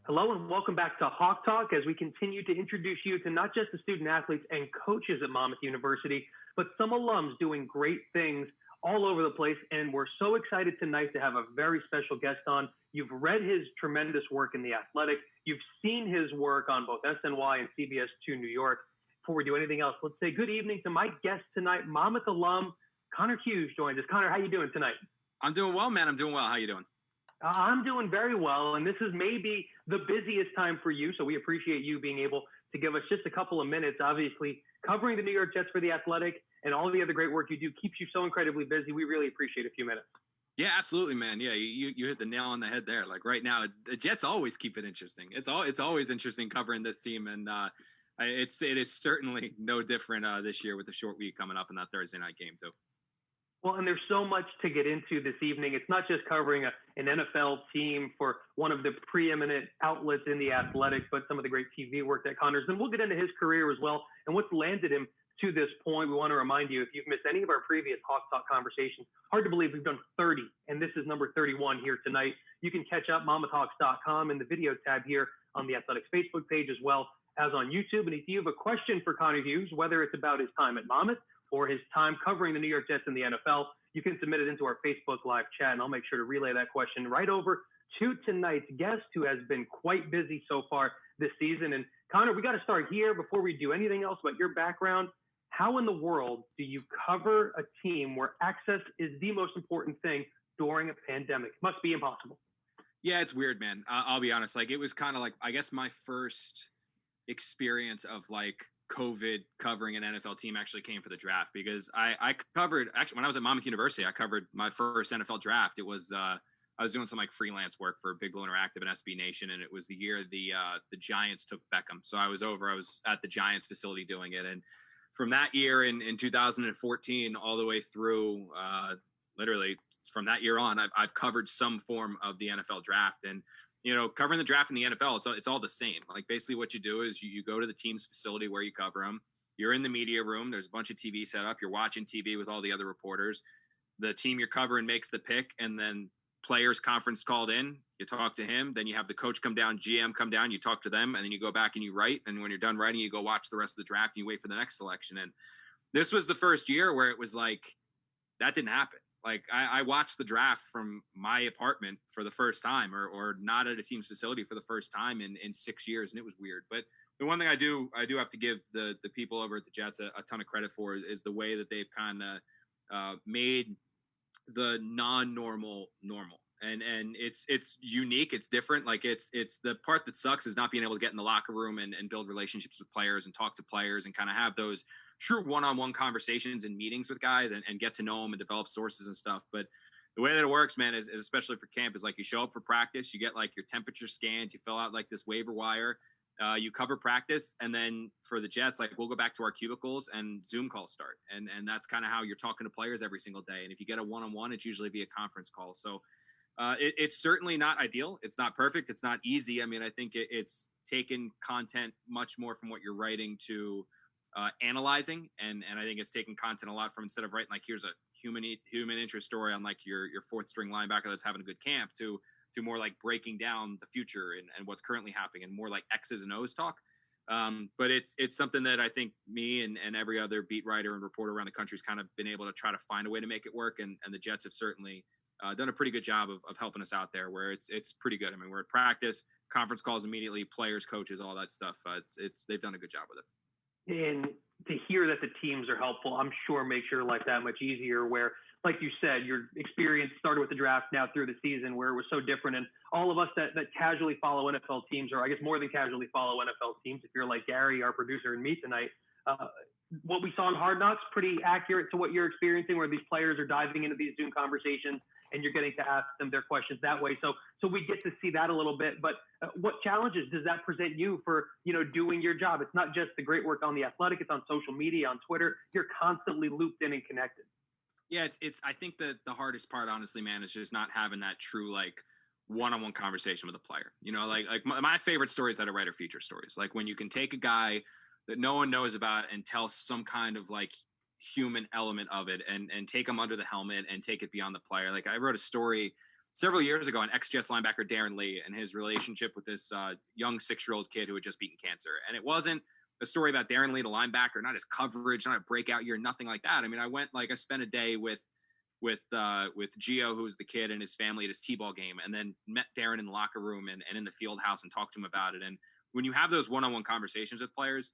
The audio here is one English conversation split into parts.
Hello and welcome back to Hawk Talk as we continue to introduce you to not just the student athletes and coaches at Monmouth University, but some alums doing great things all over the place. And we're so excited tonight to have a very special guest on. You've read his tremendous work in The Athletic. You've seen his work on both SNY and CBS 2 New York. Before we do anything else, let's say good evening to my guest tonight, Monmouth alum Connor Hughes joins us. Connor, how you doing tonight? I'm doing well, man. I'm doing well. How you doing? I'm doing very well, and this is maybe the busiest time for you, so we appreciate you being able to give us just a couple of minutes. Obviously, covering the New York Jets for The Athletic and all the other great work you do keeps you so incredibly busy. We really appreciate a few minutes. Yeah, absolutely, man. Yeah, you hit the nail on the head there. Like right now, the Jets always keep it interesting. It's always interesting covering this team, and it is certainly no different this year with the short week coming up in that Thursday night game too. Well, and there's so much to get into this evening. It's not just covering an NFL team for one of the preeminent outlets in The Athletic, but some of the great TV work that Connor's done. We'll get into his career as well and what's landed him to this point. We want to remind you, if you've missed any of our previous Hawk Talk conversations, hard to believe we've done 30, and this is number 31 here tonight. You can catch up MonmouthHawks.com in the video tab here on The Athletic's Facebook page as well as on YouTube. And if you have a question for Connor Hughes, whether it's about his time at Monmouth or his time covering the New York Jets in the NFL, you can submit it into our Facebook live chat, and I'll make sure to relay that question right over to tonight's guest, who has been quite busy so far this season. And Connor, we got to start here before we do anything else about your background. How in the world do you cover a team where access is the most important thing during a pandemic? It must be impossible. Yeah, it's weird, man. I'll be honest. Like, it was kind of like, I guess my first experience of like COVID covering an NFL team actually came for the draft, because I covered, actually, when I was at Monmouth University, I covered my first NFL draft. It was, I was doing some like freelance work for Big Blue Interactive and SB Nation, and it was the year the Giants took Beckham. So I was at the Giants facility doing it. And from that year in 2014 all the way through, literally from that year on, I've covered some form of the NFL draft. And covering the draft in the NFL, it's all the same. Like, basically what you do is you go to the team's facility where you cover them. You're in the media room. There's a bunch of TV set up. You're watching TV with all the other reporters. The team you're covering makes the pick, and then players conference called in. You talk to him. Then you have the coach come down, GM come down. You talk to them, and then you go back and you write. And when you're done writing, you go watch the rest of the draft and you wait for the next selection. And this was the first year where it was like, that didn't happen. Like, I watched the draft from my apartment for the first time, or not at a team's facility for the first time in 6 years. And it was weird. But the one thing I do have to give the people over at the Jets a ton of credit for is the way that they've kind of made the non-normal normal. And it's unique. It's different. Like, it's the part that sucks is not being able to get in the locker room and build relationships with players and talk to players and kind of have those true one-on-one conversations and meetings with guys and get to know them and develop sources and stuff. But the way that it works, man, is especially for camp, is like, you show up for practice, you get like your temperature scanned, you fill out like this waiver wire, you cover practice, and then for the Jets, like, we'll go back to our cubicles and Zoom calls start. And that's kind of how you're talking to players every single day. And if you get a one-on-one, it's usually via conference call. So it's certainly not ideal. It's not perfect. It's not easy. I mean, I think it's taken content much more from what you're writing to analyzing. And I think it's taken content a lot from, instead of writing like, here's a human interest story on like your fourth string linebacker that's having a good camp, to more like breaking down the future and what's currently happening, and more like X's and O's talk. But it's something that I think me and every other beat writer and reporter around the country has kind of been able to try to find a way to make it work. And the Jets have certainly done a pretty good job of helping us out there, where it's pretty good. I mean, we're at practice, conference calls immediately, players, coaches, all that stuff. They've done a good job with it. And to hear that the teams are helpful, I'm sure makes your life that much easier, where, like you said, your experience started with the draft, now through the season, where it was so different. And all of us that casually follow NFL teams, or I guess more than casually follow NFL teams, if you're like Gary, our producer, and me tonight, what we saw in Hard Knocks, pretty accurate to what you're experiencing, where these players are diving into these Zoom conversations and you're getting to ask them their questions that way. So we get to see that a little bit. But what challenges does that present you for, doing your job? It's not just the great work on The Athletic, it's on social media, on Twitter. You're constantly looped in and connected. Yeah, it's I think that the hardest part, honestly, man, is just not having that true like one-on-one conversation with a player. Like my favorite stories that I write are feature stories. Like, when you can take a guy that no one knows about and tell some kind of like human element of it, and take them under the helmet and take it beyond the player. Like, I wrote a story several years ago on ex-Jets linebacker Darren Lee and his relationship with this young 6-year-old kid who had just beaten cancer. And it wasn't a story about Darren Lee, the linebacker, not his coverage, not a breakout year, nothing like that. I mean, I spent a day with Gio, who's the kid, and his family at his T-ball game, and then met Darren in the locker room and in the field house and talked to him about it. And when you have those one-on-one conversations with players,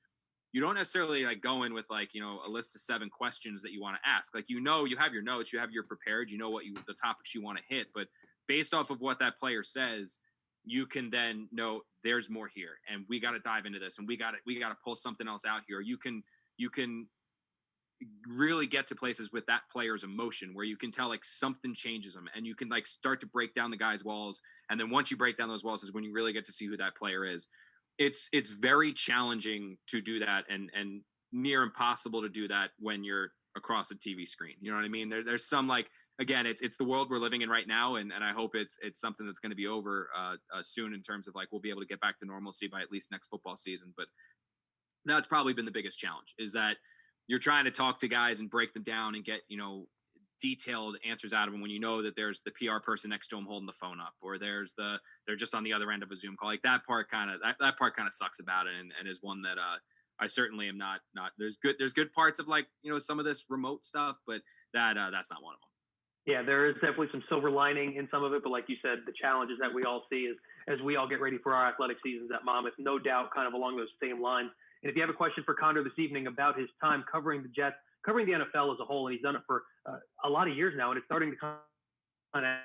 you don't necessarily like go in with like, you know, a list of 7 questions that you want to ask. Like, you know, you have your notes, you have your prepared, you know what the topics you want to hit, but based off of what that player says, you can then know there's more here, and we got to dive into this, and we got to pull something else out here. You can really get to places with that player's emotion where you can tell like something changes them, and you can like start to break down the guy's walls. And then once you break down those walls is when you really get to see who that player is. It's very challenging to do that, and near impossible to do that when you're across a TV screen. You know what I mean? There's some like, again, it's the world we're living in right now, and I hope it's something that's going to be over soon in terms of like we'll be able to get back to normalcy by at least next football season. But that's probably been the biggest challenge, is that you're trying to talk to guys and break them down and get, you know, detailed answers out of them when you know that there's the PR person next to them holding the phone up, or they're just on the other end of a Zoom call. Like that part kind of sucks about it, and is one that I certainly am not. There's good parts of like, you know, some of this remote stuff, but that's not one of them. Yeah, there is definitely some silver lining in some of it, but like you said, the challenges that we all see is as we all get ready for our athletic seasons at Monmouth, no doubt kind of along those same lines. And if you have a question for Connor this evening about his time covering the Jets, covering the NFL as a whole, and he's done it for a lot of years now, and it's starting to kind of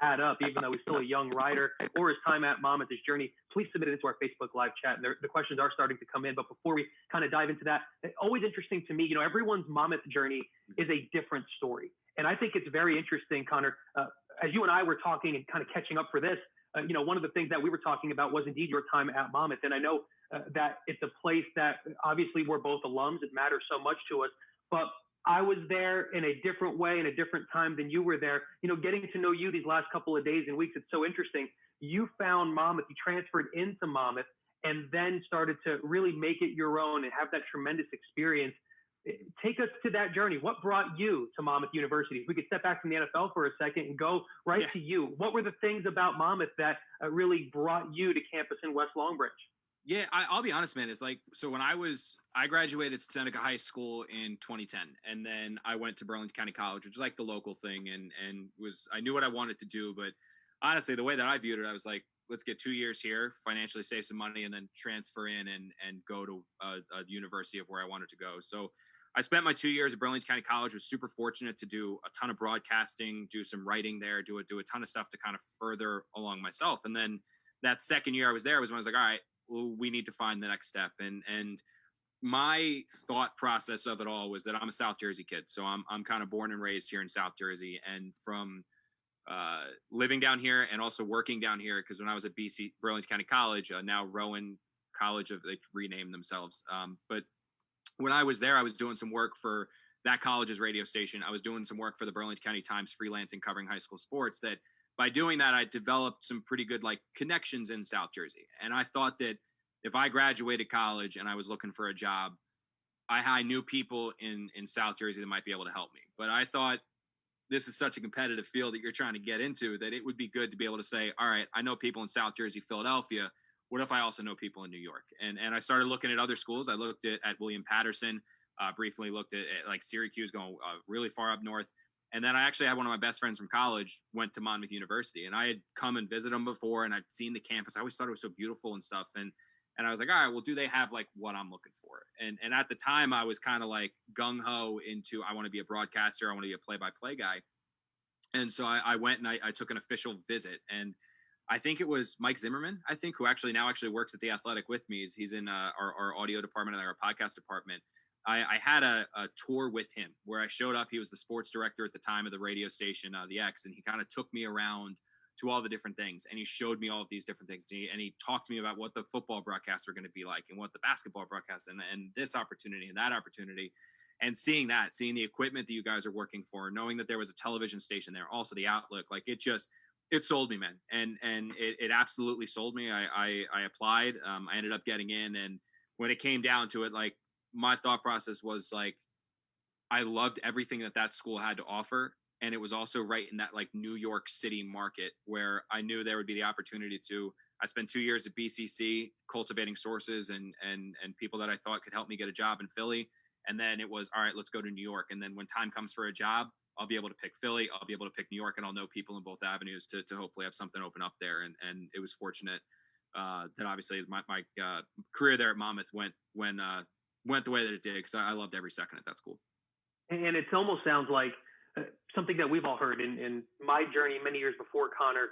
add up, even though he's still a young rider, or his time at Monmouth, his journey, please submit it into our Facebook live chat. And the questions are starting to come in. But before we kind of dive into that, it's always interesting to me, you know, everyone's Monmouth journey is a different story. And I think it's very interesting, Connor, as you and I were talking and kind of catching up for this, you know, one of the things that we were talking about was indeed your time at Monmouth. And I know that it's a place that obviously we're both alums. It matters so much to us. But I was there in a different way, in a different time than you were there. You know, getting to know you these last couple of days and weeks, it's so interesting. You found Monmouth, you transferred into Monmouth, and then started to really make it your own and have that tremendous experience. Take us to that journey. What brought you to Monmouth University? If we could step back from the NFL for a second and go right to you. What were the things about Monmouth that really brought you to campus in West Long Branch? Yeah, I'll be honest, man. It's like, so when I graduated Seneca High School in 2010, and then I went to Burlington County College, which is like the local thing, and I knew what I wanted to do. But honestly, the way that I viewed it, I was like, let's get 2 years here, financially save some money, and then transfer in and go to a university of where I wanted to go. So I spent my 2 years at Burlington County College, was super fortunate to do a ton of broadcasting, do some writing there, do a ton of stuff to kind of further along myself. And then that second year I was there was when I was like, all right, well, we need to find the next step. And my thought process of it all was that I'm a South Jersey kid. So I'm kind of born and raised here in South Jersey. And from living down here and also working down here, because when I was at Burlington County College, now Rowan College, they renamed themselves. But when I was there, I was doing some work for that college's radio station. I was doing some work for the Burlington County Times freelancing, covering high school sports. That by doing that, I developed some pretty good like connections in South Jersey. And I thought that if I graduated college and I was looking for a job, I knew people in South Jersey that might be able to help me. But I thought this is such a competitive field that you're trying to get into that it would be good to be able to say, all right, I know people in South Jersey, Philadelphia. What if I also know people in New York? And I started looking at other schools. I looked at William Patterson, briefly looked at like Syracuse, going really far up north. And then I actually had one of my best friends from college went to Monmouth University, and I had come and visited them before, and I'd seen the campus. I always thought it was so beautiful and stuff. And I was like, all right, well, do they have like what I'm looking for? And at the time I was kind of like gung ho into, I want to be a broadcaster. I want to be a play-by-play guy. And so I went and I took an official visit, and I think it was Mike Zimmerman, who now works at The Athletic with me. He's in our audio department and our podcast department. I had a tour with him where I showed up. He was the sports director at the time of the radio station, the X, and he kind of took me around to all the different things. And he showed me all of these different things. And he talked to me about what the football broadcasts were going to be like and what the basketball broadcasts and this opportunity and that opportunity. And seeing the equipment that you guys are working for, knowing that there was a television station there, also the outlook, like it sold me, man. And it absolutely sold me. I applied. I ended up getting in. And when it came down to it, like my thought process was like, I loved everything that school had to offer. and it was also right in that like New York City market where I knew there would be the opportunity to. I spent 2 years at BCC cultivating sources and people that I thought could help me get a job in Philly. And then it was, all right, let's go to New York. And then when time comes for a job, I'll be able to pick Philly. I'll be able to pick New York, and I'll know people in both avenues to hopefully have something open up there. And it was fortunate that obviously my career there at Monmouth went the way that it did, because I loved every second at that school. And it almost sounds like something that we've all heard in my journey many years before, Connor,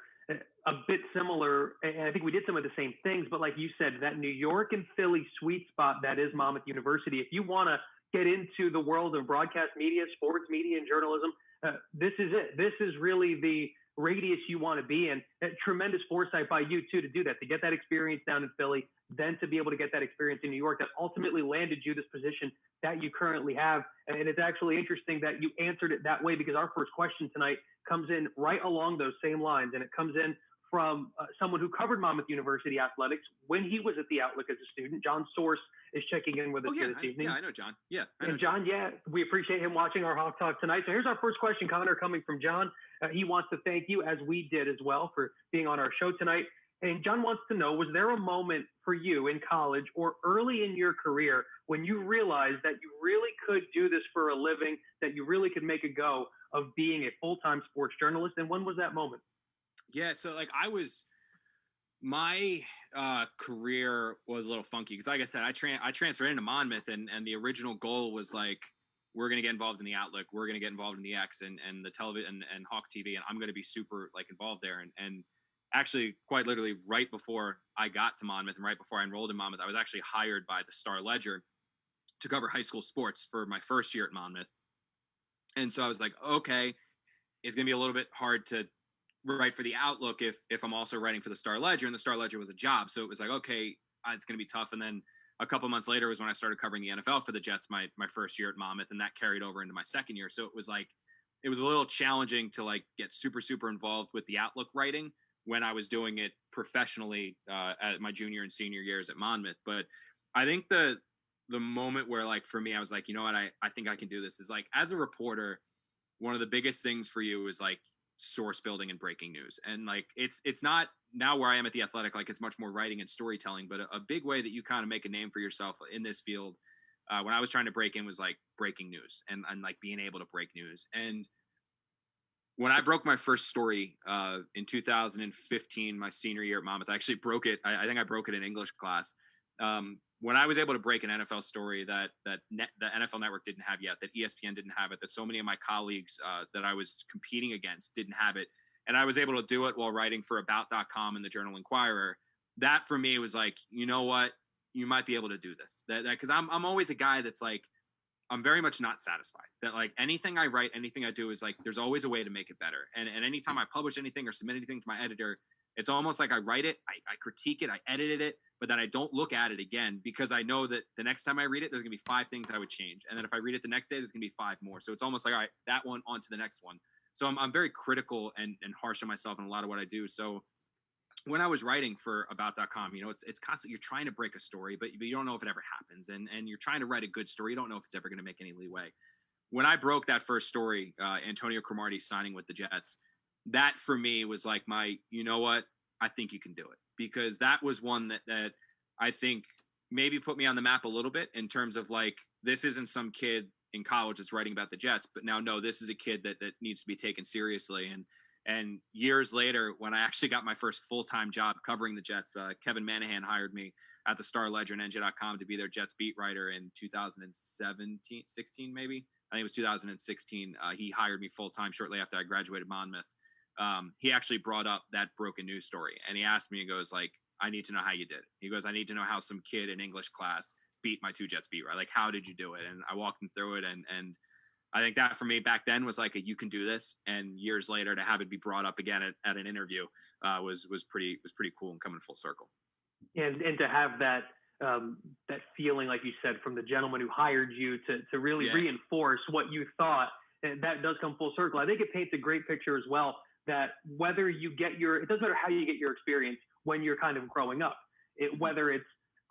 a bit similar. And I think we did some of the same things, but like you said, that New York and Philly sweet spot that is Monmouth University. If you want to get into the world of broadcast media, sports media, and journalism, this is it. This is really the radius you want to be in. Tremendous foresight by you too to do that, to get that experience down in Philly, then to be able to get that experience in New York that ultimately landed you this position that you currently have. And it's actually interesting that you answered it that way, because our first question tonight comes in right along those same lines, and it comes in from someone who covered Monmouth University athletics when he was at the Outlook as a student. John Source is checking in with us here this evening. Yeah, I know John. Yeah. And John, we appreciate him watching our Hawk Talk tonight. So here's our first question, Connor, coming from John. He wants to thank you, as we did as well, for being on our show tonight. And John wants to know, was there a moment for you in college or early in your career when you realized that you really could do this for a living, that you really could make a go of being a full-time sports journalist? And when was that moment? Yeah, so like my career was a little funky because, like I said, I transferred into Monmouth, and the original goal was like, we're going to get involved in the Outlook, we're going to get involved in the X and the television and Hawk TV, and I'm going to be super like involved there. And actually, quite literally, right before I got to Monmouth and right before I enrolled in Monmouth, I was actually hired by the Star Ledger to cover high school sports for my first year at Monmouth. And so I was like, okay, it's going to be a little bit hard to write for the Outlook if I'm also writing for the Star Ledger, and the Star Ledger was a job. So it was like, okay, it's going to be tough. And then a couple months later was when I started covering the NFL for the Jets, my first year at Monmouth, and that carried over into my second year. So it was a little challenging to like get super, super involved with the Outlook writing when I was doing it professionally at my junior and senior years at Monmouth. But I think the moment where, like, for me, I was like, you know what, I think I can do this is like, as a reporter, one of the biggest things for you is like source building and breaking news. And like, it's not now where I am at the Athletic, like it's much more writing and storytelling, but a big way that you kind of make a name for yourself in this field, when I was trying to break in, was like breaking news and like being able to break news. And when I broke my first story in 2015, my senior year at Monmouth, I actually broke it. I think I broke it in English class. When I was able to break an NFL story that the NFL Network didn't have yet, that ESPN didn't have it, that so many of my colleagues that I was competing against didn't have it, and I was able to do it while writing for About.com and the Journal Inquirer, that for me was like, you know what, you might be able to do this. That because I'm always a guy that's like, I'm very much not satisfied. That like anything I write, anything I do is like, there's always a way to make it better. And anytime I publish anything or submit anything to my editor, it's almost like I write it, I critique it, I edited it, but then I don't look at it again, because I know that the next time I read it, there's gonna be 5 things I would change. And then if I read it the next day, there's gonna be 5 more. So it's almost like, all right, that one on to the next one. So I'm very critical and harsh on myself in a lot of what I do. So when I was writing for About.com, you know, it's constant. You're trying to break a story, but you don't know if it ever happens. And you're trying to write a good story. You don't know if it's ever going to make any leeway. When I broke that first story, Antonio Cromartie signing with the Jets, that for me was like you know what, I think you can do it. Because that was one that I think maybe put me on the map a little bit in terms of like, this isn't some kid in college that's writing about the Jets, but now, no, this is a kid that needs to be taken seriously. And years later, when I actually got my first full-time job covering the Jets, Kevin Manahan hired me at the Star Ledger and NJ.com to be their Jets beat writer in 16 maybe. I think it was 2016. He hired me full-time shortly after I graduated Monmouth. He actually brought up that broken news story, and he asked me, he goes like, I need to know how you did it. He goes, I need to know how some kid in English class beat my 2 Jets beat writer. Like, how did you do it? And I walked him through it, and I think that for me back then was like you can do this. And years later to have it be brought up again at an interview was pretty cool and coming full circle. And to have that feeling, like you said, from the gentleman who hired you to really reinforce what you thought, and that does come full circle. I think it paints a great picture as well, that whether you get it doesn't matter how you get your experience when you're kind of growing up, whether it's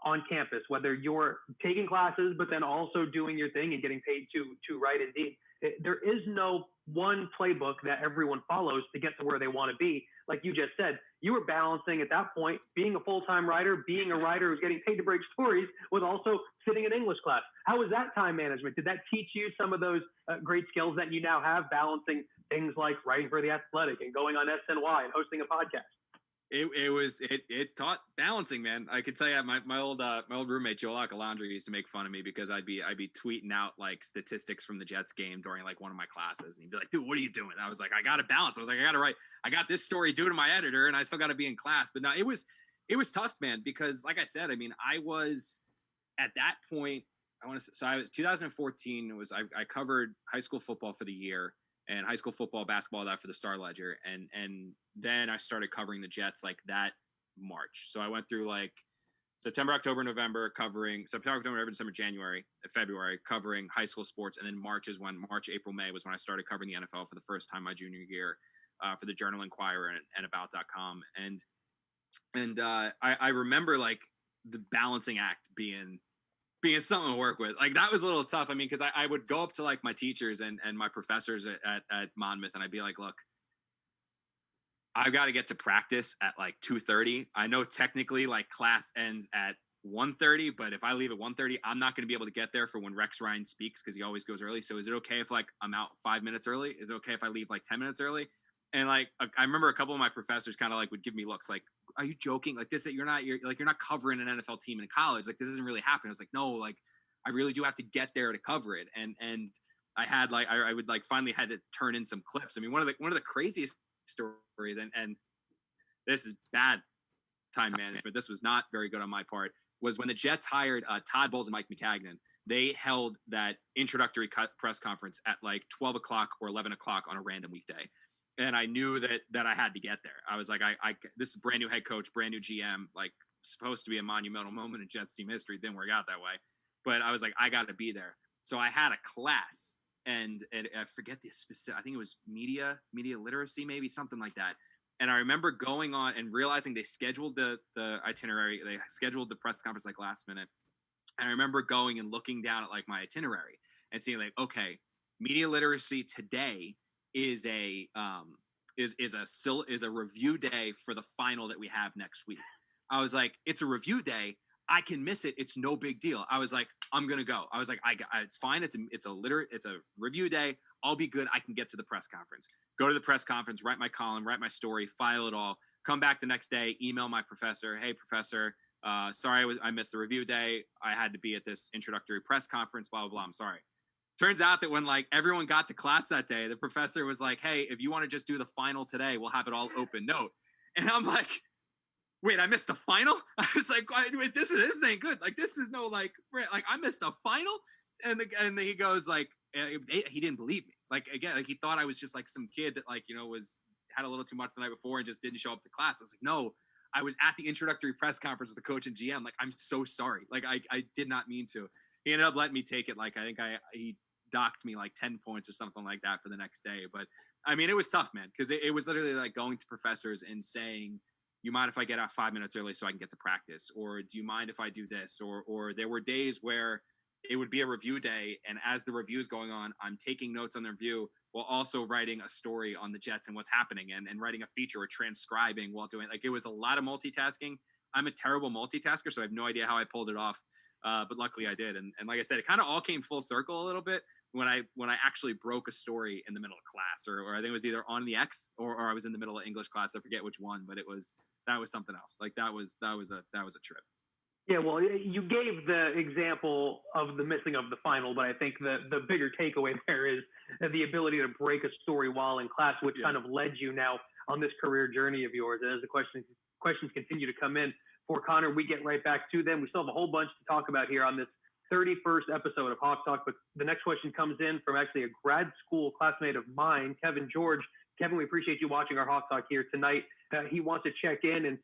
on campus, whether you're taking classes, but then also doing your thing and getting paid to write. Indeed, there is no one playbook that everyone follows to get to where they want to be. Like you just said, you were balancing at that point being a full-time writer, being a writer who's getting paid to break stories, with also sitting in English class. How was that time management? Did that teach you some of those great skills that you now have, balancing things like writing for The Athletic and going on SNY and hosting a podcast? It taught balancing, man. I could tell you, my old roommate Joel Acalandra used to make fun of me because I'd be tweeting out like statistics from the Jets game during like one of my classes, and he'd be like, "Dude, what are you doing?" I was like, "I got to balance." I was like, "I got to write. I got this story due to my editor, and I still got to be in class." But no, it was tough, man, because like I said, I mean, I was at that point. I was 2014. It was I covered high school football for the year, and high school football, basketball, that for the Star Ledger. And then I started covering the Jets like that March. So I went through like September, October, November, December, January, February, covering high school sports. And then March, April, May was when I started covering the NFL for the first time my junior year for the Journal Inquirer and About.com. And I remember like the balancing act being something to work with. Like that was a little tough. I mean, because I would go up to like my teachers and my professors at Monmouth, and I'd be like, "Look, I've got to get to practice at like 2:30. I know technically like class ends at 1:30, but if I leave at 1:30, I'm not going to be able to get there for when Rex Ryan speaks because he always goes early. So is it okay if like I'm out 5 minutes early? Is it okay if I leave like 10 minutes early?" And like I remember a couple of my professors kind of like would give me looks like, "Are you joking? Like you're not covering an NFL team in college. Like this isn't really happening." I was like, "No, like I really do have to get there to cover it." And I had like I would like finally had to turn in some clips. I mean, one of the craziest stories, and this is bad time management. This was not very good on my part. Was when the Jets hired Todd Bowles and Mike McCagnon. They held that introductory press conference at like 12 o'clock or 11 o'clock on a random weekday. And I knew that I had to get there. I was like, this is brand new head coach, brand new GM, like supposed to be a monumental moment in Jets team history. Didn't work out that way. But I was like, I got to be there. So I had a class, and I forget the specific, I think it was media literacy, maybe something like that. And I remember going on and realizing they scheduled the itinerary. They scheduled the press conference like last minute. And I remember going and looking down at like my itinerary and seeing like, okay, media literacy today is a review day for the final that we have next week. I was like, it's a review day. I can miss it. It's no big deal. I was like, I'm gonna go. I was like, it's fine. It's a review day. I'll be good. I can get to the press conference. Go to the press conference. Write my column. Write my story. File it all. Come back the next day. Email my professor. Hey, professor. Sorry, I missed the review day. I had to be at this introductory press conference. Blah blah blah. I'm sorry. Turns out that when like everyone got to class that day, the professor was like, "Hey, if you want to just do the final today, we'll have it all open note." And I'm like, "Wait, I missed the final?" I was like, "Wait, this ain't good. Like this is no like I missed a final." And then he goes like, he didn't believe me. Like again, like he thought I was just like some kid that like had a little too much the night before and just didn't show up to class. I was like, "No, I was at the introductory press conference with the coach and GM. Like I'm so sorry. Like I did not mean to." He ended up letting me take it. Like I think he docked me like 10 points or something like that for the next day. But I mean, it was tough, man, because it was literally like going to professors and saying, "You mind if I get out 5 minutes early so I can get to practice?" Or "Do you mind if I do this?" Or there were days where it would be a review day, and as the review is going on, I'm taking notes on the review while also writing a story on the Jets and what's happening, and writing a feature or transcribing while doing like it was a lot of multitasking. I'm a terrible multitasker, so I have no idea how I pulled it off. But luckily I did. And like I said, it kind of all came full circle a little bit when I actually broke a story in the middle of class, or I think it was either on the X or I was in the middle of English class. I forget which one, but that was something else. Like that was a trip. Yeah, well, you gave the example of the missing of the final, but I think the bigger takeaway there is the ability to break a story while in class, which kind of led you now on this career journey of yours. And as the questions continue to come in for Connor, we get right back to them. We still have a whole bunch to talk about here on this 31st episode of Hawk Talk, but the next question comes in from actually a grad school classmate of mine, Kevin George. Kevin, we appreciate you watching our Hawk Talk here tonight. He wants to check in and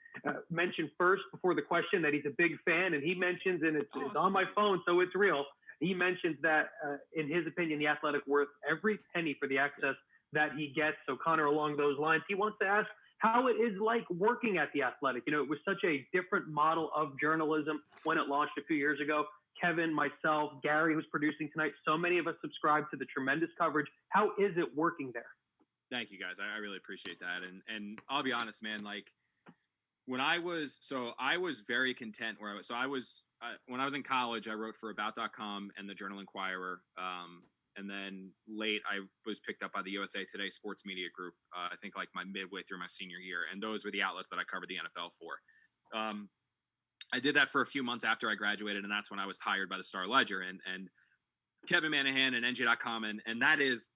mention first before the question that he's a big fan, and he mentions, and it's on my phone, so it's real. He mentions that, in his opinion, The Athletic worth every penny for the access that he gets. So, Connor, along those lines, he wants to ask how it is like working at The Athletic. It was such a different model of journalism when it launched a few years ago. Kevin, myself, Gary, who's producing tonight, so many of us subscribe to the tremendous coverage. How is it working there? Thank you, guys. I really appreciate that. And I'll be honest, man, like when I was very content where I was. So when I was in college, I wrote for About.com and the Journal Inquirer. And then late, I was picked up by the USA Today Sports Media Group, I think like my midway through my senior year. And those were the outlets that I covered the NFL for. I did that for a few months after I graduated, and that's when I was hired by the Star Ledger and Kevin Manahan and NJ.com. And that is,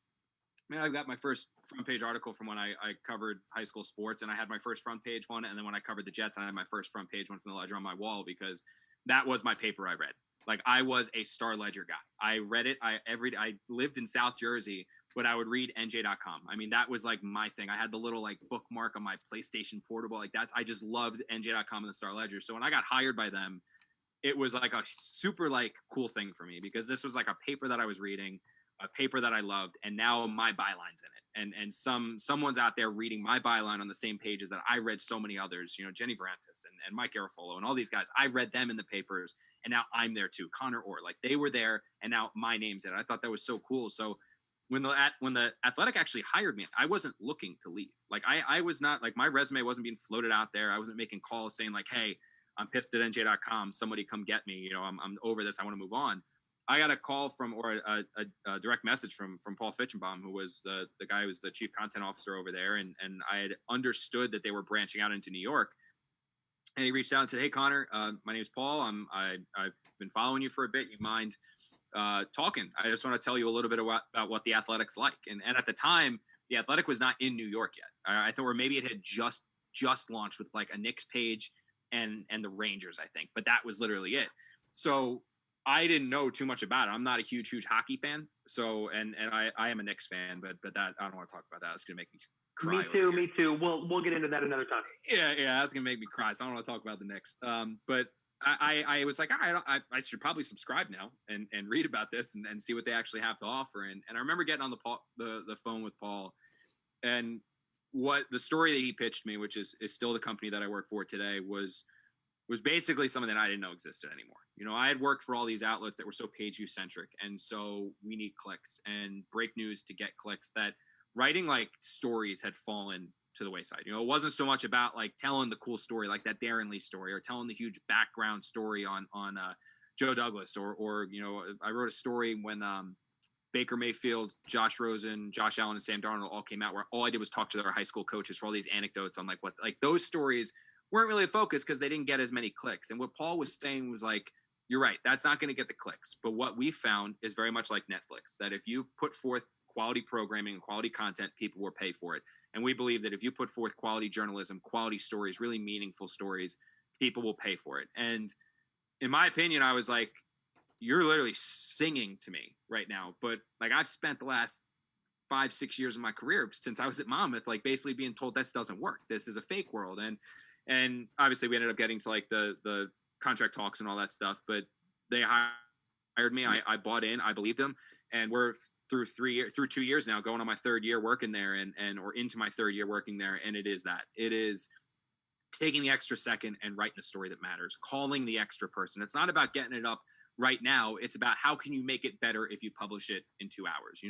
man, I've got my first front page article from when I covered high school sports, and I had my first front page one. And then when I covered the Jets, I had my first front page one from the Ledger on my wall, because that was my paper I read. Like, I was a Star Ledger guy. I read it. I lived in South Jersey, but I would read NJ.com. I mean, that was like my thing. I had the little like bookmark on my PlayStation Portable. Like I just loved NJ.com and the Star Ledger. So when I got hired by them, it was like a super like cool thing for me, because this was like a paper that I was reading, a paper that I loved, and now my byline's in it. And someone's out there reading my byline on the same pages that I read so many others, Jenny Varantis and Mike Garofolo and all these guys. I read them in the papers, and now I'm there too. Connor Orr, like they were there, and now my name's in it. I thought that was so cool. So when the Athletic actually hired me, I wasn't looking to leave. Like I was not, like, my resume wasn't being floated out there. I wasn't making calls saying like, hey, I'm pissed at NJ.com. Somebody come get me. I'm over this. I want to move on. I got a call or a direct message from Paul Fitchenbaum, who was the guy who was the chief content officer over there. And I had understood that they were branching out into New York. And he reached out and said, hey, Connor, my name is Paul. I've been following you for a bit. You mind talking? I just want to tell you a little bit about what the Athletic's like. And at the time, the Athletic was not in New York yet. I thought, or maybe it had just launched with like a Knicks page and the Rangers, I think. But that was literally it. So I didn't know too much about it. I'm not a huge hockey fan. So, and I am a Knicks fan, but that, I don't want to talk about that. It's going to make me cry. Me too. We'll get into that another time. Yeah. That's going to make me cry. So I don't want to talk about the Knicks. But I was like, all right, I should probably subscribe now and read about this and see what they actually have to offer. And I remember getting on the phone with Paul, and what the story that he pitched me, which is still the company that I work for today, was basically something that I didn't know existed anymore. I had worked for all these outlets that were so page view centric. And so we need clicks and break news to get clicks, that writing like stories had fallen to the wayside. It wasn't so much about like telling the cool story, like that Darren Lee story, or telling the huge background story on Joe Douglas, or I wrote a story when Baker Mayfield, Josh Rosen, Josh Allen, and Sam Darnold all came out, where all I did was talk to their high school coaches for all these anecdotes on like what, like those stories weren't really a focus because they didn't get as many clicks. And what Paul was saying was like, you're right, that's not going to get the clicks. But what we found is very much like Netflix, that if you put forth quality programming and quality content, people will pay for it. And we believe that if you put forth quality journalism, quality stories, really meaningful stories, people will pay for it. And in my opinion, I was like, you're literally singing to me right now. But like, I've spent the last 5-6 years of my career since I was at Monmouth, like basically being told this doesn't work. This is a fake world. And obviously we ended up getting to like the contract talks and all that stuff, but they hired me. I bought in, I believed them. And we're through 2 years now, going on my third year working there or into my third year working there. And it is taking the extra second and writing a story that matters, calling the extra person. It's not about getting it up right now. It's about how can you make it better if you publish it in 2 hours.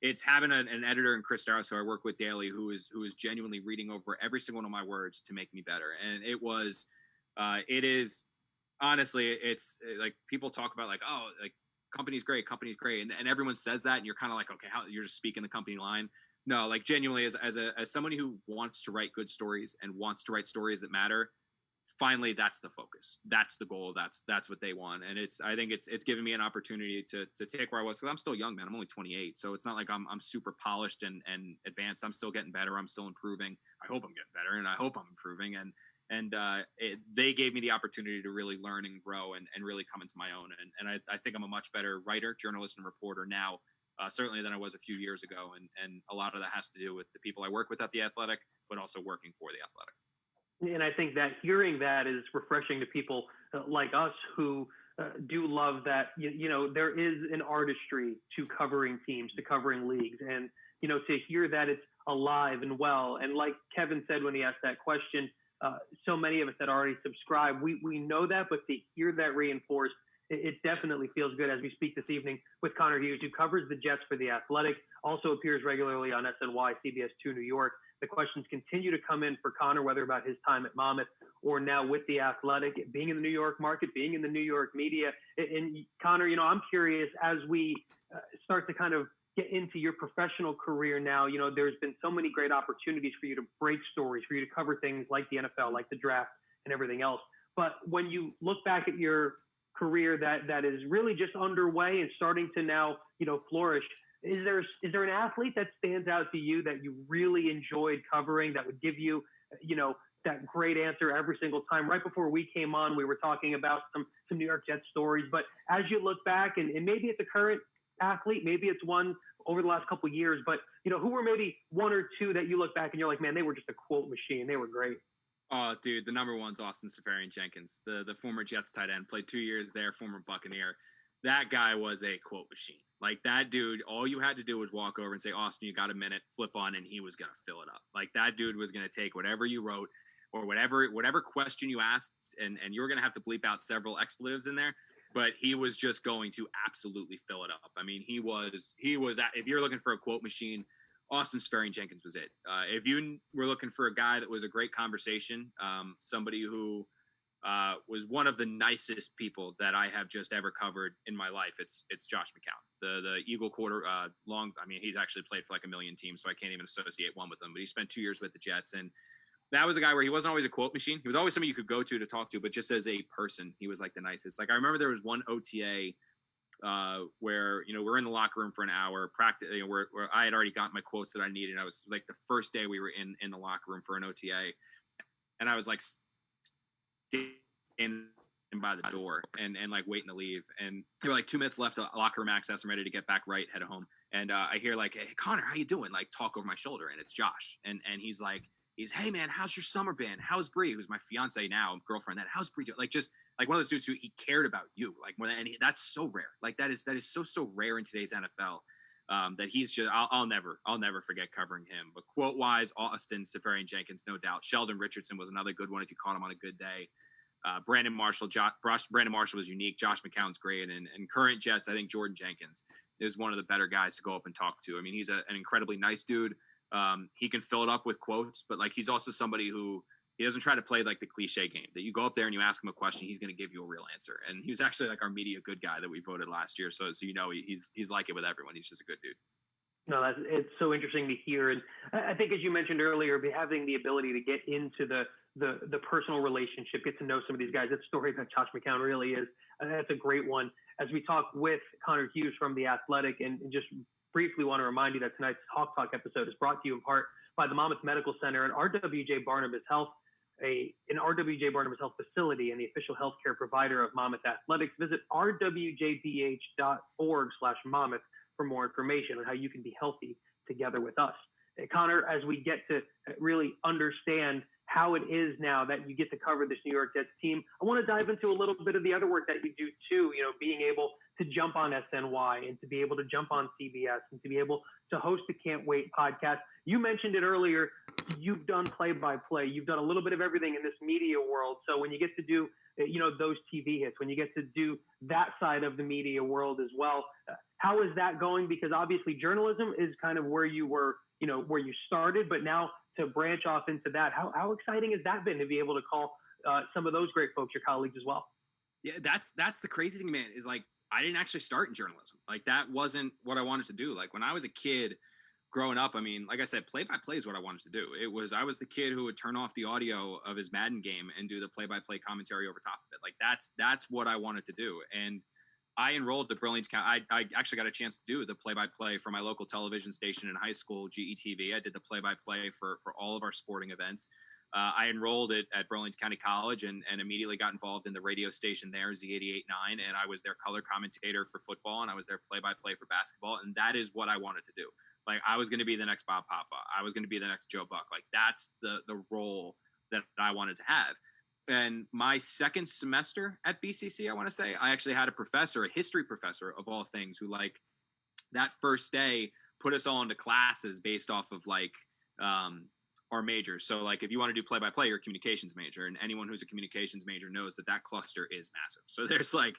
It's having an editor in Chris Darrow, who I work with daily, who is genuinely reading over every single one of my words to make me better. And it is honestly, it's like people talk about like, oh, like company's great. And everyone says that. And you're kind of like, okay, how you're just speaking the company line. No, like genuinely as somebody who wants to write good stories and wants to write stories that matter, finally, that's the focus. That's the goal. That's what they want. And I think it's given me an opportunity to take where I was, because I'm still young, man. I'm only 28. So it's not like I'm super polished and advanced. I'm still getting better. I'm still improving. I hope I'm getting better, and I hope I'm improving. And they gave me the opportunity to really learn and grow and really come into my own. And I think I'm a much better writer, journalist, and reporter now, certainly than I was a few years ago. And a lot of that has to do with the people I work with at The Athletic, but also working for The Athletic. And I think that hearing that is refreshing to people like us who do love that, there is an artistry to covering teams, to covering leagues. And, to hear that it's alive and well. And like Kevin said when he asked that question, so many of us that already subscribe, we know that, but to hear that reinforced it definitely feels good as we speak this evening with Connor Hughes, who covers the Jets for The Athletic, also appears regularly on SNY, CBS 2 New York. The questions continue to come in for Connor, whether about his time at Monmouth or now with The Athletic, being in the New York market, being in the New York media. And Connor, I'm curious, as we start to kind of get into your professional career now, there's been so many great opportunities for you to break stories, for you to cover things like the NFL, like the draft and everything else. But when you look back at your career that is really just underway and starting to now, flourish, is there an athlete that stands out to you that you really enjoyed covering that would give you, that great answer every single time? Right before we came on, we were talking about some New York Jets stories, but as you look back, and maybe it's a current athlete, maybe it's one over the last couple of years, but who were maybe one or two that you look back and you're like, man, they were just a quote machine. They were great. Oh, dude, the number one's Austin Seferian-Jenkins, the former Jets tight end, played 2 years there, former Buccaneer. That guy was a quote machine. Like, that dude, all you had to do was walk over and say, Austin, you got a minute, flip on, and he was going to fill it up. Like, that dude was going to take whatever you wrote or whatever question you asked, and you were going to have to bleep out several expletives in there, but he was just going to absolutely fill it up. I mean, he was if you're looking for a quote machine, Austin Seferian-Jenkins was it. If you were looking for a guy that was a great conversation, somebody who was one of the nicest people that I have just ever covered in my life, it's Josh McCown, the Eagle quarter long. I mean, he's actually played for like a million teams, so I can't even associate one with him. But he spent 2 years with the Jets, and that was a guy where he wasn't always a quote machine. He was always somebody you could go to talk to, but just as a person, he was like the nicest. Like, I remember there was one OTA where we're in the locker room for an hour practice, where I had already got my quotes that I needed. I was like the first day we were in the locker room for an OTA, and I was like in by the door and like waiting to leave, and there were like 2 minutes left of locker room access. I'm ready to get back right, head home, and I hear like, "Hey Connor, how you doing?" Like, talk over my shoulder, and it's Josh, and he's like, "Hey man, how's your summer been? How's Bree, who's my fiance now, girlfriend? How's Bree doing?" Like, just like one of those dudes who he cared about you, like more than, and that's so rare. Like that is so rare in today's NFL. That he's just, I'll never forget covering him. But quote wise, Austin Seferian-Jenkins, no doubt. Sheldon Richardson was another good one if you caught him on a good day. Brandon Marshall was unique. Josh McCown's great, and current Jets, I think Jordan Jenkins is one of the better guys to go up and talk to. I mean, he's an incredibly nice dude. He can fill it up with quotes, but like he's also somebody who he doesn't try to play like the cliche game that you go up there and you ask him a question, he's going to give you a real answer. And he was actually like our media good guy that we voted last year. So he's like it with everyone. He's just a good dude. No, it's so interesting to hear. And I think, as you mentioned earlier, having the ability to get into the personal relationship, get to know some of these guys. That story about Josh McCown really is, that's a great one. As we talk with Connor Hughes from The Athletic, and just briefly want to remind you that tonight's Hawk Talk episode is brought to you in part by the Monmouth Medical Center and RWJ Barnabas Health, an RWJ Barnabas Health facility and the official healthcare provider of Monmouth Athletics. Visit rwjbh.org/Monmouth for more information on how you can be healthy together with us. Connor, as we get to really understand how it is now that you get to cover this New York Jets team, I want to dive into a little bit of the other work that you do too, being able to jump on SNY and to be able to jump on CBS and to be able to host the Can't Wait podcast. You mentioned it earlier. You've done play-by-play. You've done a little bit of everything in this media world. So when you get to do, those TV hits, when you get to do that side of the media world as well, how is that going? Because obviously journalism is kind of where you were, where you started, but now to branch off into that, how exciting has that been to be able to call some of those great folks your colleagues as well? Yeah, that's the crazy thing, man, is like, I didn't actually start in journalism. Like, that wasn't what I wanted to do. Like, when I was a kid growing up, I mean, like I said, play-by-play is what I wanted to do. I was the kid who would turn off the audio of his Madden game and do the play-by-play commentary over top of it. Like, that's what I wanted to do. And I enrolled at Burlington County. I actually got a chance to do the play-by-play for my local television station in high school, GETV. I did the play-by-play for all of our sporting events. I enrolled at Burlington County College and immediately got involved in the radio station there, Z88.9, and I was their color commentator for football, and I was their play-by-play for basketball, and that is what I wanted to do. Like, I was going to be the next Bob Papa. I was going to be the next Joe Buck. Like, that's the role that I wanted to have. And my second semester at BCC, I want to say, I actually had a professor, a history professor of all things, who, like, that first day put us all into classes based off of, like, our majors. So, like, if you want to do play-by-play, you're a communications major, and anyone who's a communications major knows that cluster is massive. So there's like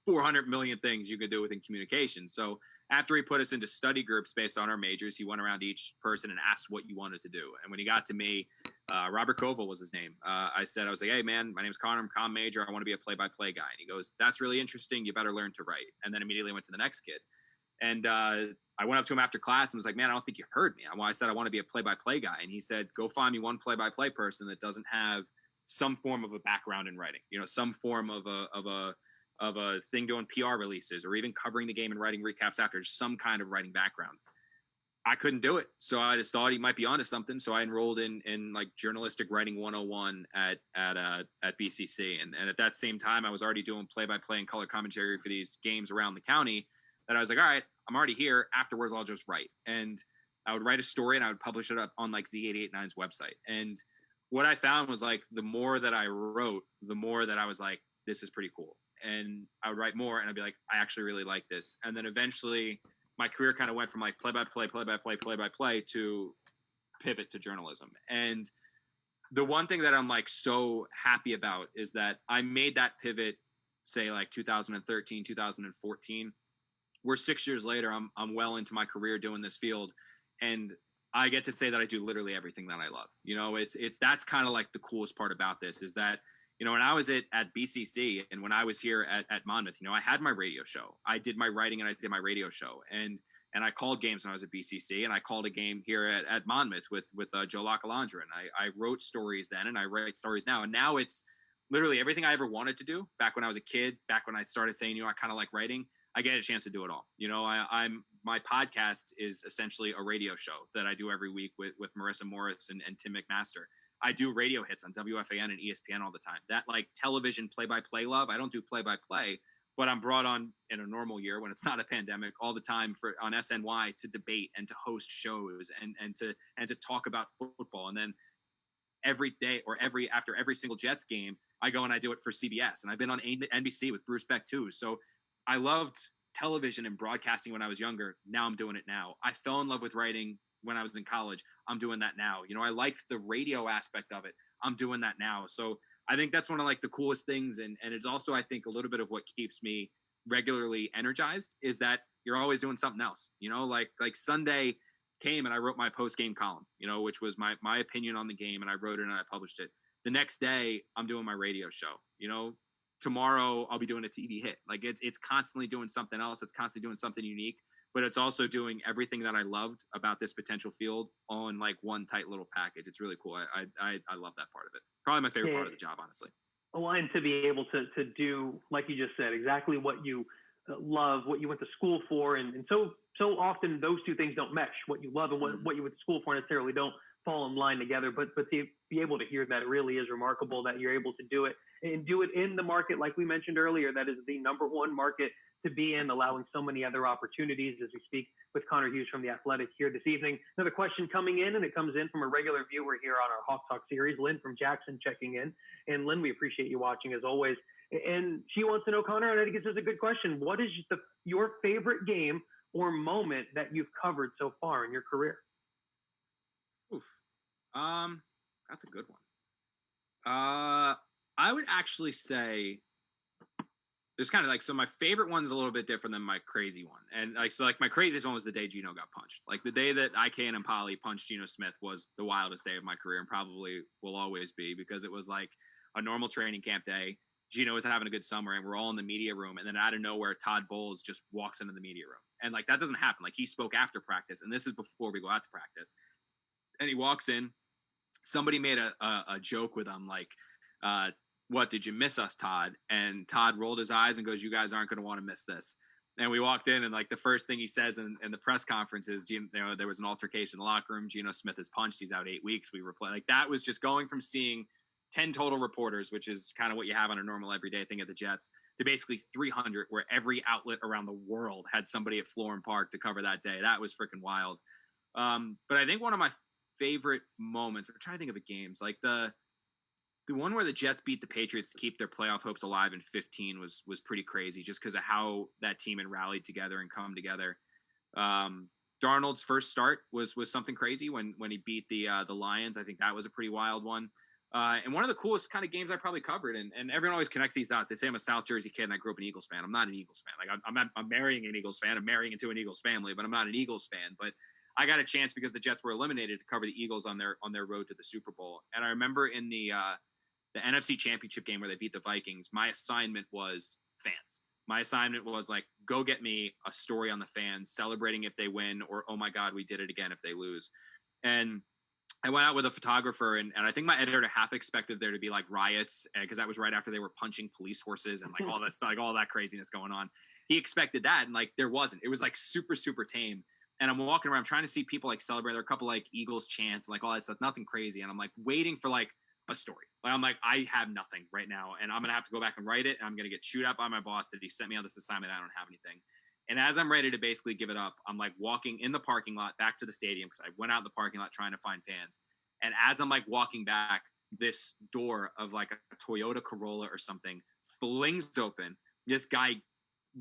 400 million things you could do within communication. So after he put us into study groups based on our majors, he went around each person and asked what you wanted to do. And when he got to me, Robert Koval was his name. I was like, hey man, my name's Connor, I'm comm major. I want to be a play-by-play guy. And he goes, that's really interesting. You better learn to write. And then immediately went to the next kid. And I went up to him after class and was like, man, I don't think you heard me. I said, I want to be a play-by-play guy. And he said, go find me one play-by-play person that doesn't have some form of a background in writing, some form of a thing doing PR releases or even covering the game and writing recaps after, some kind of writing background. I couldn't do it. So I just thought he might be onto something. So I enrolled in like journalistic writing 101 at BCC. And at that same time, I was already doing play-by-play and color commentary for these games around the county that I was like, all right, I'm already here. Afterwards, I'll just write. And I would write a story and I would publish it up on like Z889's website. And what I found was like, the more that I wrote, the more that I was like, this is pretty cool. And I would write more and I'd be like, I actually really like this. And then eventually my career kind of went from like play-by-play to pivot to journalism. And the one thing that I'm like so happy about is that I made that pivot, say like 2013, 2014. We're 6 years later. I'm well into my career doing this field, and I get to say that I do literally everything that I love. It's that's kind of like the coolest part about this is that, when I was at BCC and when I was here at Monmouth, I had my radio show. I did my writing and I did my radio show, and I called games when I was at BCC, and I called a game here at Monmouth with Joe Lacalandra, and I wrote stories then, and I write stories now, and now it's literally everything I ever wanted to do. Back when I was a kid, back when I started saying, I kind of like writing, I get a chance to do it all. My podcast is essentially a radio show that I do every week with Marissa Morris and Tim McMaster. I do radio hits on WFAN and ESPN all the time. That like television play-by-play love, I don't do play-by-play, but I'm brought on in a normal year when it's not a pandemic all the time on SNY to debate and to host shows and to talk about football. And then every day or after every single Jets game, I go and I do it for CBS. And I've been on NBC with Bruce Beck too. So I loved television and broadcasting when I was younger. Now I'm doing it now. I fell in love with writing when I was in college. I'm doing that now. I liked the radio aspect of it. I'm doing that now. So I think that's one of like the coolest things. And it's also, I think, a little bit of what keeps me regularly energized is that you're always doing something else, like Sunday came and I wrote my post-game column, which was my opinion on the game, and I wrote it and I published it. The next day I'm doing my radio show, tomorrow I'll be doing a TV hit. Like it's constantly doing something else. It's constantly doing something unique, but it's also doing everything that I loved about this potential field on like one tight little package. It's really cool. I love that part of it. Probably my favorite part of the job, honestly. Well, and to be able to do, like you just said, exactly what you love, what you went to school for. And so often those two things don't mesh. What you love and what you went to school for necessarily don't fall in line together, but to be able to hear that, it really is remarkable that you're able to do it and do it in the market, like we mentioned earlier, that is the number one market to be in, allowing so many other opportunities as we speak with Connor Hughes from The Athletic here this evening. Another question coming in, and it comes in from a regular viewer here on our Hawk Talk series, Lynn from Jackson checking in. And Lynn, we appreciate you watching as always. And she wants to know, Connor, and I think this is a good question, what is your favorite game or moment that you've covered so far in your career? Oof. That's a good one. I would actually say there's kind of like, so my favorite one's a little bit different than my crazy one. And like my craziest one was the day Geno got punched. Like the day that IK and Polly punched Geno Smith was the wildest day of my career and probably will always be, because it was like a normal training camp day. Geno was having a good summer and we're all in the media room. And then out of nowhere, Todd Bowles just walks into the media room. And like, that doesn't happen. Like he spoke after practice, and this is before we go out to practice. And he walks in, somebody made a joke with him, like, what, did you miss us, Todd? And Todd rolled his eyes and goes, you guys aren't going to want to miss this. And we walked in, and like the first thing he says in the press conference is, there was an altercation in the locker room. Geno Smith is punched. He's out 8 weeks. We were playing. Like that was just going from seeing 10 total reporters, which is kind of what you have on a normal everyday thing at the Jets, to basically 300, where every outlet around the world had somebody at Florham Park to cover that day. That was freaking wild. But I think one of my favorite moments, I'm trying to think of the games, like the one where the Jets beat the Patriots to keep their playoff hopes alive in 15 was pretty crazy, just because of how that team had rallied together and come together. Darnold's first start was something crazy when he beat the Lions. I think that was a pretty wild one. And one of the coolest kind of games I probably covered, and everyone always connects these dots. They say I'm a South Jersey kid and I grew up an Eagles fan. I'm not an Eagles fan. Like I'm marrying an Eagles fan. I'm marrying into an Eagles family, but I'm not an Eagles fan. But I got a chance because the Jets were eliminated to cover the Eagles on their road to the Super Bowl. And I remember in the NFC Championship game where they beat the Vikings, my assignment was fans. My assignment was like, go get me a story on the fans, celebrating if they win, or oh my God, we did it again if they lose. And I went out with a photographer, and I think my editor half expected there to be like riots, because that was right after they were punching police horses and like all this, like all that craziness going on. He expected that, and like there wasn't. It was like super, super tame. And I'm walking around trying to see people like celebrate. There are a couple like Eagles chants, like all that stuff, nothing crazy. And I'm like waiting for like a story. Like I'm like, I have nothing right now, and I'm gonna have to go back and write it. And I'm gonna get chewed out by my boss that he sent me on this assignment. I don't have anything. And as I'm ready to basically give it up, I'm like walking in the parking lot back to the stadium, because I went out in the parking lot trying to find fans. And as I'm like walking back, this door of like a Toyota Corolla or something flings open. This guy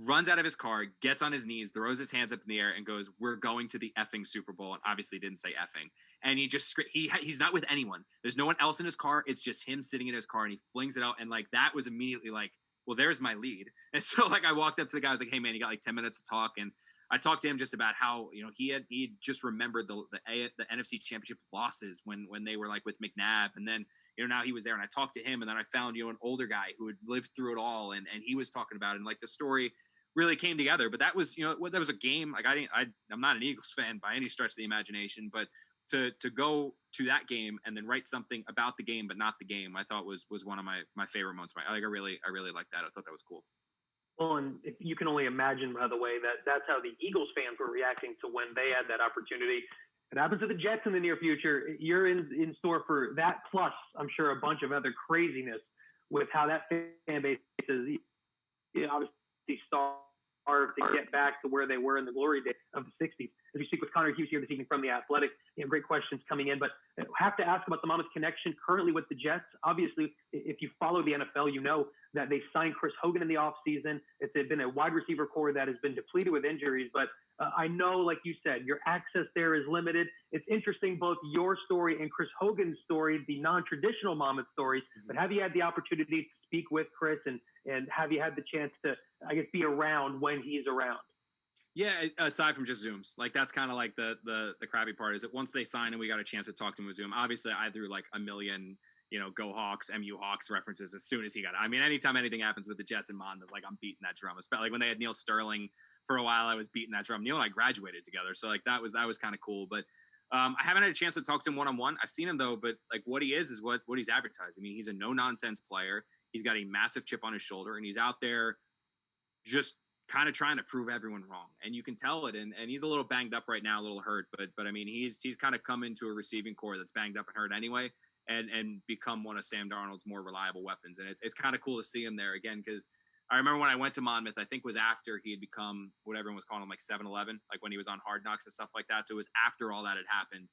runs out of his car, gets on his knees, throws his hands up in the air, and goes, "We're going to the effing Super Bowl." And obviously didn't say effing. And he just he's not with anyone. There's no one else in his car. It's just him sitting in his car, and he flings it out. And like that was immediately like, well, there's my lead. And so like I walked up to the guy, I was like, "Hey man, you got like 10 minutes to talk?" And I talked to him just about how, you know, he just remembered the NFC Championship losses when they were like with McNabb, and then, you know, now he was there, and I talked to him, and then I found, you know, an older guy who had lived through it all, and he was talking about it, and like the story really came together. But that was, you know, that was a game. Like I'm not an Eagles fan by any stretch of the imagination, but to go to that game and then write something about the game but not the game, I thought was one of my favorite moments. I really liked that. I thought that was cool. Well, and if you can only imagine, by the way, that's how the Eagles fans were reacting to when they had that opportunity. It happens to the Jets in the near future. You're in store for that, plus I'm sure a bunch of other craziness with how that fan base is, you know, obviously starved to get back to where they were in the glory days of the 60s. As we speak with Connor Hughes here this evening from The Athletic, you know, great questions coming in, but I have to ask about the Monmouth connection currently with the Jets. Obviously, if you follow the NFL, you know that they signed Chris Hogan in the offseason. It's been a wide receiver core that has been depleted with injuries, but I know, like you said, your access there is limited. It's interesting, both your story and Chris Hogan's story, the non-traditional Monmouth stories, but have you had the opportunity to speak with Chris, and have you had the chance to, I guess, be around when he's around? Yeah, aside from just Zooms, like that's kind of like the crappy part is that once they signed and we got a chance to talk to him with Zoom, obviously I threw like a million, you know, Go Hawks, MU Hawks references as soon as he got it. I mean, anytime anything happens with the Jets and Monmouth, like I'm beating that drum. Especially like when they had Neil Sterling for a while, I was beating that drum. Neil and I graduated together, so like that was kind of cool. But I haven't had a chance to talk to him one-on-one. I've seen him though, but like what he is what he's advertised. I mean, he's a no-nonsense player. He's got a massive chip on his shoulder, and he's out there just kind of trying to prove everyone wrong, and you can tell it. And he's a little banged up right now, a little hurt, but I mean, he's kind of come into a receiving core that's banged up and hurt anyway, and become one of Sam Darnold's more reliable weapons. And it's kind of cool to see him there again, because I remember when I went to Monmouth, I think it was after he had become what everyone was calling him, like 7-Eleven, like when he was on Hard Knocks and stuff like that. So it was after all that had happened.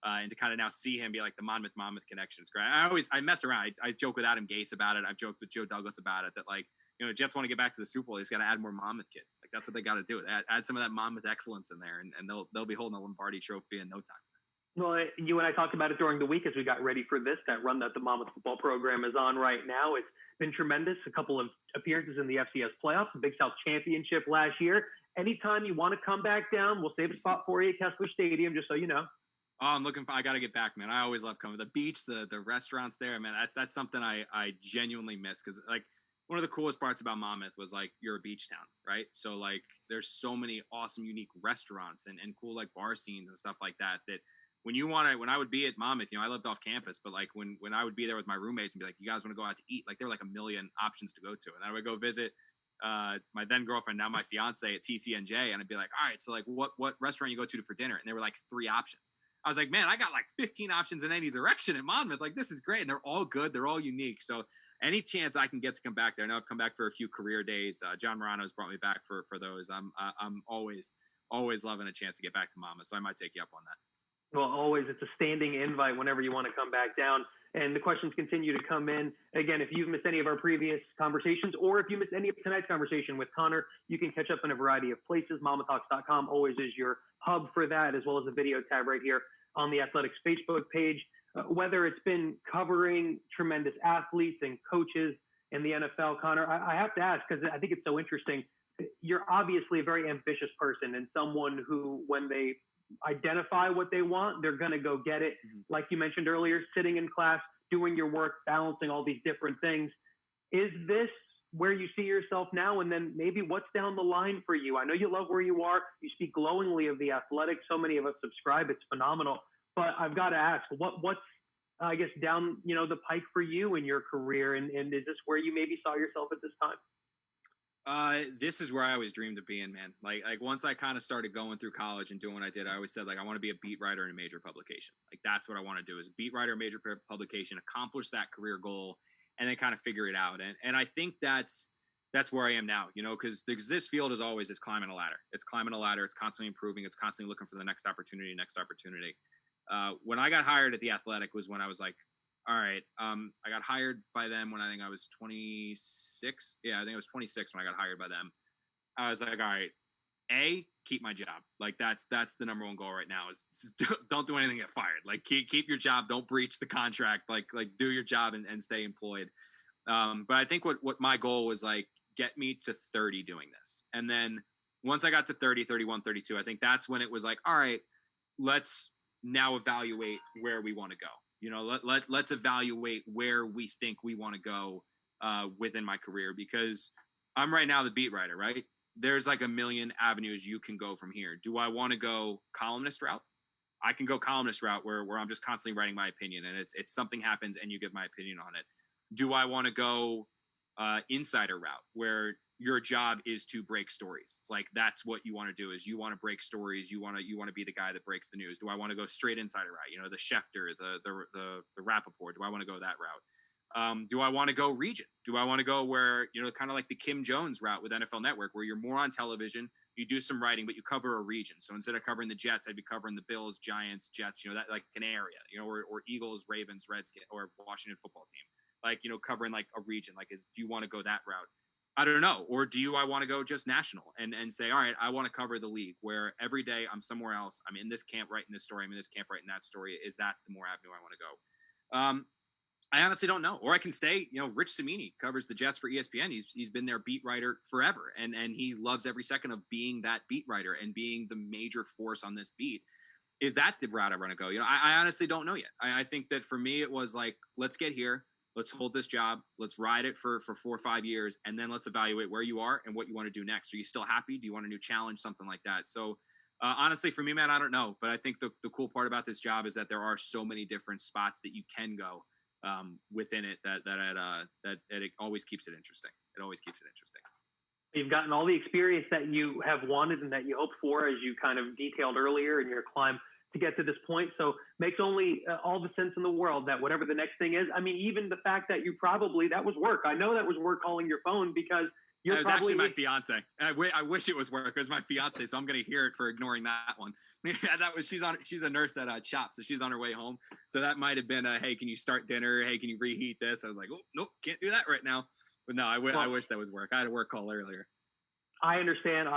And to kind of now see him be like the Monmouth connection is great. I mess around. I joke with Adam Gase about it. I've joked with Joe Douglas about it, that like, you know, Jets want to get back to the Super Bowl. They just got to add more Monmouth kids. Like that's what they got to do. Add some of that Monmouth excellence in there, and they'll be holding a Lombardi trophy in no time. Well, you and I talked about it during the week as we got ready for this. That run that the Monmouth football program is on right now, it's been tremendous. A couple of appearances in the FCS playoffs, the Big South Championship last year. Anytime you want to come back down, we'll save a spot for you at Kessler Stadium, just so you know. Oh, I got to get back, man. I always love coming. The beach, the restaurants there, man. That's something I genuinely miss, because like one of the coolest parts about Monmouth was like you're a beach town, right? So like there's so many awesome, unique restaurants and cool like bar scenes and stuff like that. That when I would be at Monmouth, you know, I lived off campus, but like when I would be there with my roommates and be like, you guys want to go out to eat? Like there were like a million options to go to, and I would go visit my then girlfriend, now my fiance, at TCNJ, and I'd be like, all right, so like what restaurant you go to for dinner? And there were like 3 options. I was like, man, I got like 15 options in any direction at Monmouth. Like this is great, and they're all good, they're all unique. So any chance I can get to come back there. I know I've come back for a few career days. John Morano's brought me back for those. I'm always loving a chance to get back to Monmouth, so I might take you up on that. Well, always, it's a standing invite whenever you want to come back down. And the questions continue to come in. Again, if you've missed any of our previous conversations, or if you missed any of tonight's conversation with Connor, you can catch up in a variety of places. MonmouthHawks.com always is your hub for that, as well as a video tab right here on the Athletics Facebook page. whether it's been covering tremendous athletes and coaches in the NFL, Connor, I have to ask, because I think it's so interesting. You're obviously a very ambitious person and someone who, when they identify what they want, they're going to go get it. Like you mentioned earlier, sitting in class, doing your work, balancing all these different things. Is this where you see yourself now? And then maybe what's down the line for you? I know you love where you are. You speak glowingly of the Athletic. So many of us subscribe. It's phenomenal. But I've got to ask, what's I guess down, the pike for you in your career? And is this where you maybe saw yourself at this time? This is where I always dreamed of being, man. Like once I kind of started going through college and doing what I did, I always said, like, I want to be a beat writer in a major publication. Like, that's what I want to do, is a beat writer, in a major publication, accomplish that career goal, and then kind of figure it out. And I think that's where I am now, because this field is always, it's climbing a ladder. It's climbing a ladder. It's constantly improving. It's constantly looking for the next opportunity. When I got hired at the Athletic was when I was like, all right, I got hired by them when I think I was 26. Yeah, I think I was 26 when I got hired by them. I was like, all right, keep my job. Like, that's the number one goal right now, is don't do anything, get fired. Like, keep your job. Don't breach the contract. Like do your job and stay employed. But I think what my goal was, like, get me to 30 doing this. And then once I got to 30, 31, 32, I think that's when it was like, all right, let's now evaluate where we want to go. Let's evaluate where we think we want to go within my career, because I'm right now the beat writer, right? There's like a million avenues you can go from here. Do I want to go columnist route? I can go columnist route where I'm just constantly writing my opinion, and it's something happens and you give my opinion on it. Do I want to go insider route, where your job is to break stories? Like, that's what you want to do, is you want to break stories. You want to be the guy that breaks the news. Do I want to go straight insider route? The Schefter, the Rappaport. Do I want to go that route? Do I want to go region? Do I want to go where, kind of like the Kim Jones route with NFL Network, where you're more on television, you do some writing, but you cover a region. So instead of covering the Jets, I'd be covering the Bills, Giants, Jets, that, like, an area, or Eagles, Ravens, Redskins, or Washington football team. Like, covering like a region. Like, do you want to go that route? I don't know. Or I want to go just national and say, all right, I want to cover the league, where every day I'm somewhere else. I'm in this camp writing this story. I'm in this camp writing that story. Is that the more avenue I want to go? I honestly don't know. Or I can stay, Rich Cimini covers the Jets for ESPN. He's been their beat writer forever. And he loves every second of being that beat writer and being the major force on this beat. Is that the route I want to go? I honestly don't know yet. I think that for me, it was like, let's get here. Let's hold this job. Let's ride it for 4 or 5 years. And then let's evaluate where you are and what you want to do next. Are you still happy? Do you want a new challenge? Something like that. So honestly, for me, man, I don't know. But I think the cool part about this job is that there are so many different spots that you can go within it that it always keeps it interesting. It always keeps it interesting. You've gotten all the experience that you have wanted and that you hoped for, as you kind of detailed earlier in your climb to get to this point. So makes only all the sense in the world that whatever the next thing is, I mean, even the fact that that was work. I know that was work calling your phone, because it was actually my fiance. I wish it was work. It was my fiance, so I'm going to hear it for ignoring that one. Yeah, she's a nurse at CHOP, so she's on her way home. So that might have been hey, can you start dinner? Hey, can you reheat this? I was like, oh, nope, can't do that right now. But no, I wish that was work. I had a work call earlier. I understand.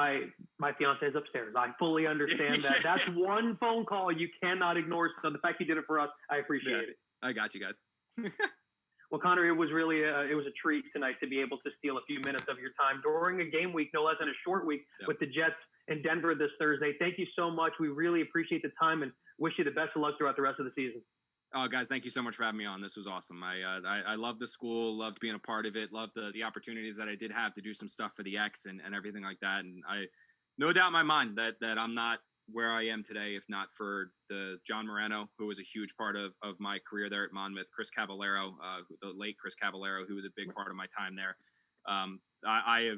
My fiance is upstairs. I fully understand that. That's one phone call you cannot ignore. So the fact you did it for us, I appreciate it. I got you guys. Well, Connor, it was really it was a treat tonight to be able to steal a few minutes of your time during a game week, no less than a short week, with the Jets in Denver this Thursday. Thank you so much. We really appreciate the time and wish you the best of luck throughout the rest of the season. Oh, guys, thank you so much for having me on. This was awesome. I loved the school, loved being a part of it, loved the opportunities that I did have to do some stuff for the X and everything like that. And I, no doubt in my mind that I'm not where I am today, if not for the John Moreno, who was a huge part of my career there at Monmouth, Chris Cavallero, the late Chris Cavallero, who was a big part of my time there. I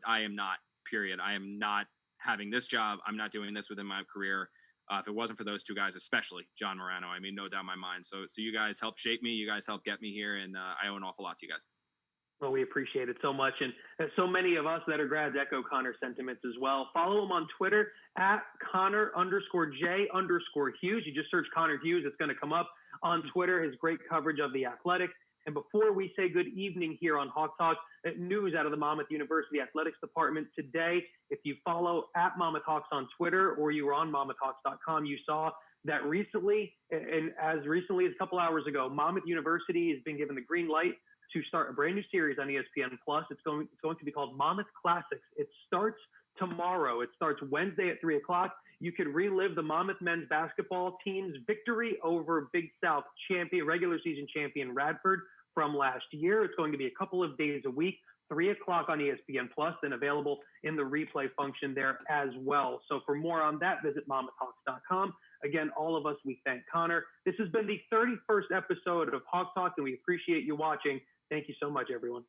am not, period. I am not having this job. I'm not doing this within my career. If it wasn't for those two guys, especially John Moreno, I mean, no doubt in my mind. So you guys helped shape me. You guys helped get me here, and I owe an awful lot to you guys. Well, we appreciate it so much. And so many of us that are grads echo Connor's sentiments as well. Follow him on Twitter at Connor_J_Hughes. You just search Connor Hughes. It's going to come up on Twitter. His great coverage of the Athletic. And before we say good evening here on Hawk Talk, news out of the Monmouth University Athletics Department today. If you follow at Monmouth Hawks on Twitter or you were on MonmouthHawks.com, you saw that recently, and as recently as a couple hours ago, Monmouth University has been given the green light to start a brand new series on ESPN Plus. It's going to be called Monmouth Classics. It starts tomorrow. It starts Wednesday at 3 o'clock. You can relive the Monmouth men's basketball team's victory over Big South regular season champion Radford from last year. It's going to be a couple of days a week, 3 o'clock on ESPN Plus, and available in the replay function there as well. So for more on that, visit MonmouthHawks.com. Again, all of us, we thank Connor. This has been the 31st episode of Hawk Talk, and we appreciate you watching. Thank you so much, everyone.